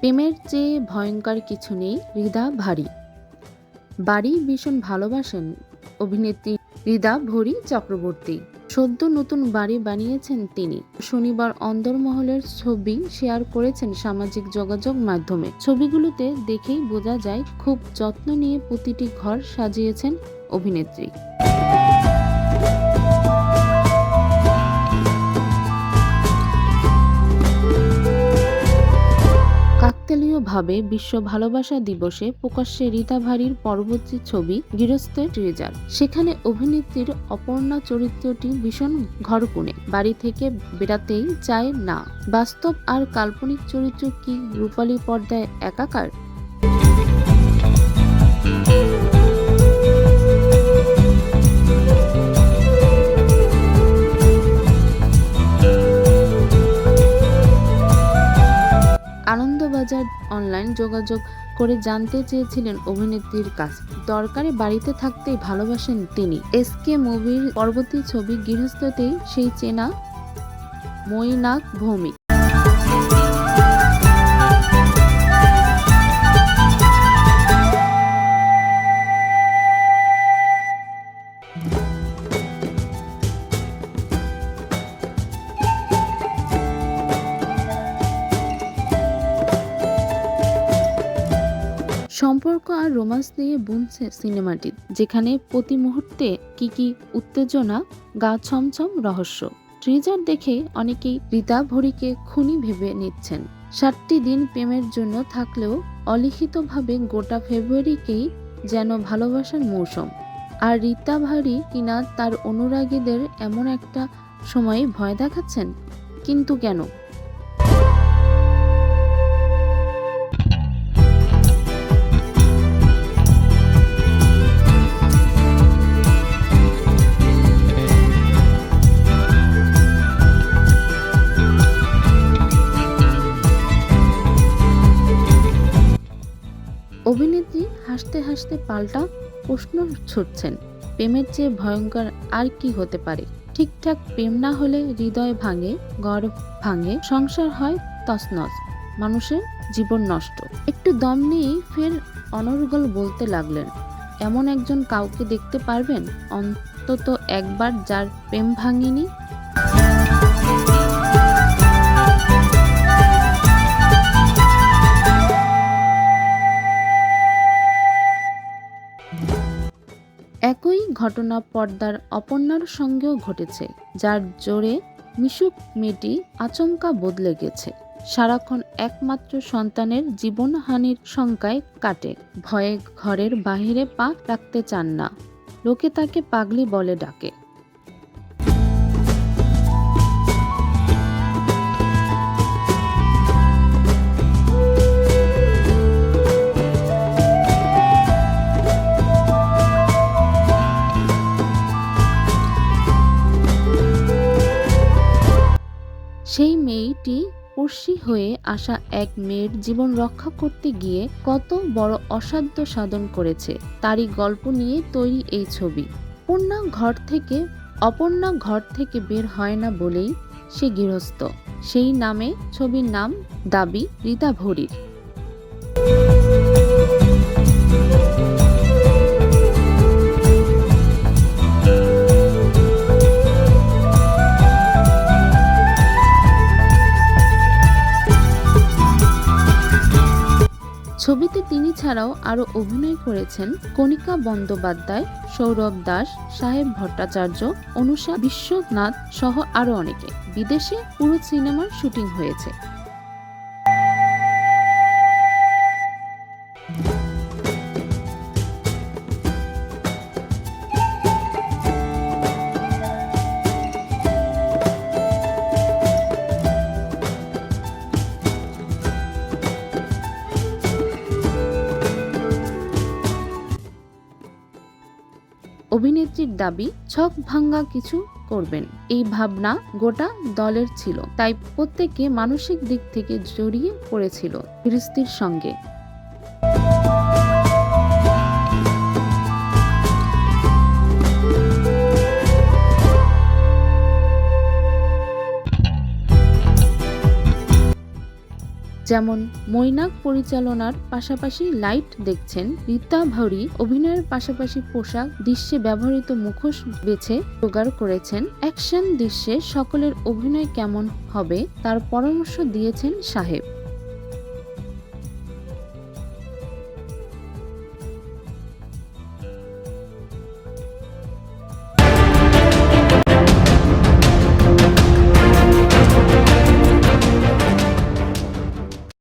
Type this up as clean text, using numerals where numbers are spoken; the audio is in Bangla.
প্রেমের চেয়ে ভয়ঙ্কর কিছু নেই, হৃদা ভারী। বাড়ি ভীষণ ভালোবাসেন অভিনেত্রী হৃদা ভরি চক্রবর্তী। সদ্য নতুন বাড়ি বানিয়েছেন তিনি। শনিবার অন্দরমহলের ছবি শেয়ার করেছেন সামাজিক যোগাযোগ মাধ্যমে। ছবিগুলোতে দেখেই বোঝা যায় খুব যত্ন নিয়ে প্রতিটি ঘর সাজিয়েছেন অভিনেত্রী। কাকতালীয়ভাবে বিশ্ব ভালোবাসা দিবসে প্রকাশ্যে হৃদা ভারীর পরবর্তী ছবি গৃহস্থের টিজার। সেখানে অভিনেত্রীর অপর্ণা চরিত্রটি ভীষণ ঘরকুনে, বাড়ি থেকে বেরাতেই চায় না। বাস্তব আর কাল্পনিক চরিত্র কি রূপালী পর্দায় একাকার? আনন্দবাজার অনলাইন যোগাযোগ করে জানতে চেয়েছিলেন অভিনেত্রীর কাছে। দরকারে বাড়িতে থাকতেই ভালোবাসেন তিনি। এসকে মুভির পরবর্তী ছবি গৃহস্থতেই সেই চেনা মৈনাক ভৌমিক। সম্পর্ক আর রোমান্স নিয়ে বুনছে সিনেমাটি, যেখানে প্রতি মুহূর্তে কি উত্তেজনা, গা ছমছম রহস্য। ট্রিজার দেখে অনেকেই হৃদা ভরিকে খুনি ভেবে নিচ্ছেন। 7টি দিন প্রেমের জন্য থাকলেও অলিখিতভাবে গোটা ফেব্রুয়ারিকেই যেন ভালোবাসার মৌসুম। আর হৃদা ভারি কিনা তার অনুরাগীদের এমন একটা সময়ে ভয় দেখাচ্ছেন, কিন্তু কেন? অভিনেত্রী হাসতে হাসতে পাল্টা প্রশ্ন ছুড়ছেন, প্রেমের চেয়ে ভয়ঙ্কর আর কি হতে পারে? ঠিকঠাক প্রেম না হলে হৃদয় ভাঙে, ঘর ভাঙে, সংসার হয় তছনছ, মানুষের জীবন নষ্ট। একটু দম নিয়েই ফের অনর্গল বলতে লাগলেন, এমন একজন কাউকে দেখতে পারবেন অন্তত একবার যার প্রেম ভাঙেনি? একই ঘটনা পর্দার অপর্ণার সঙ্গেও ঘটেছে, যার জোরে মিশুক মেয়েটি আচমকা বদলে গেছে। সারাক্ষণ একমাত্র সন্তানের জীবনহানির শঙ্কায় কাটে, ভয়ে ঘরের বাহিরে পা রাখতে চান না। লোকে তাকে পাগলি বলে ডাকে। সেই মেয়েটি পড়শি হয়ে আসা এক মেয়ের জীবন রক্ষা করতে গিয়ে কত বড় অসাধ্য সাধন করেছে, তারই গল্প নিয়ে তৈরি এই ছবি। অপর্ণা ঘর থেকে বের হয় না বলেই সে গৃহস্থ, সেই নামে ছবির নাম দাবি হৃদা ভরির। ছবিতে তিনি ছাড়াও আরও অভিনয় করেছেন কণিকা বন্দ্যোপাধ্যায়, সৌরভ দাস, সাহেব ভট্টাচার্য, অনুষা বিশ্বনাথ সহ আরও অনেকে। বিদেশে পুরো সিনেমার শুটিং হয়েছে। অভিনেত্রীর দাবি, ছক ভাঙ্গা কিছু করবেন এই ভাবনা গোটা দলের ছিল, তাই প্রত্যেকে মানসিক দিক থেকে জড়িয়ে পড়েছিল গৃহস্থীর সঙ্গে। যেমন মৈনাক পরিচালনার পাশাপাশি লাইট দেখছেন, রীতা ভরি অভিনয়ের পাশাপাশি পোশাক দৃশ্যে ব্যবহৃত মুখোশ বেছে জোগাড় করেছেন। অ্যাকশন দৃশ্যে সকলের অভিনয় কেমন হবে তার পরামর্শ দিয়েছেন সাহেব।